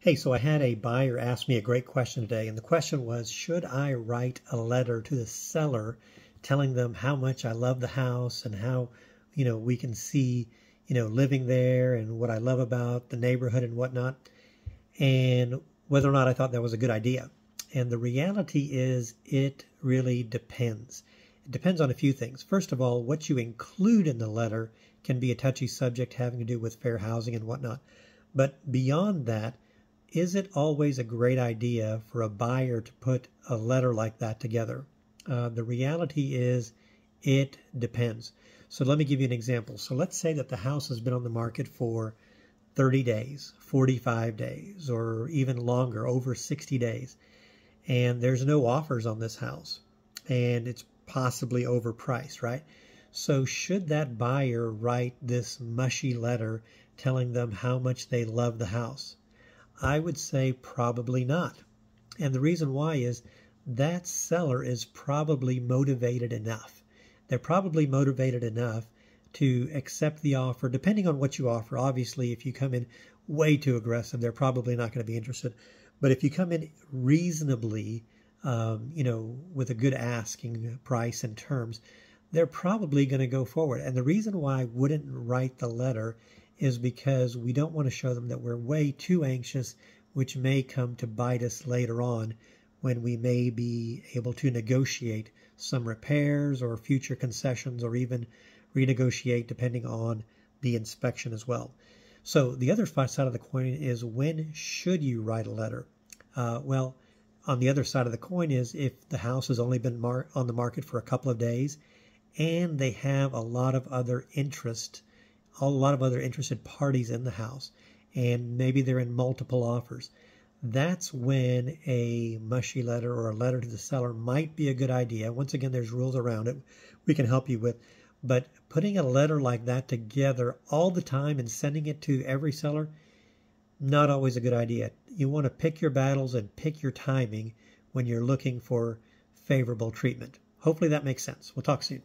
Hey, so I had a buyer ask me a great question today, and the question was, should I write a letter to the seller telling them how much I love the house and how, we can see, living there and what I love about the neighborhood and whatnot, and whether or not I thought that was a good idea. And the reality is it really depends. It depends on a few things. First of all, what you include in the letter can be a touchy subject having to do with fair housing and whatnot. But beyond that, is it always a great idea for a buyer to put a letter like that together? The reality is it depends. So let me give you an example. So let's say that the house has been on the market for 30 days, 45 days, or even longer, over 60 days. And there's no offers on this house. And it's possibly overpriced, right? So should that buyer write this mushy letter telling them how much they love the house? I would say probably not. And the reason why is that seller is probably motivated enough. They're probably motivated enough to accept the offer, depending on what you offer. Obviously, if you come in way too aggressive, they're probably not going to be interested. But if you come in reasonably, with a good asking price and terms, they're probably going to go forward. And the reason why I wouldn't write the letter is because we don't want to show them that we're way too anxious, which may come to bite us later on when we may be able to negotiate some repairs or future concessions or even renegotiate depending on the inspection as well. So the other side of the coin is, when should you write a letter? Well, on the other side of the coin is if the house has only been on the market for a couple of days and they have a lot of other interested parties in the house, and maybe they're in multiple offers. That's when a mushy letter or a letter to the seller might be a good idea. Once again, there's rules around it we can help you with. But putting a letter like that together all the time and sending it to every seller, not always a good idea. You want to pick your battles and pick your timing when you're looking for favorable treatment. Hopefully that makes sense. We'll talk soon.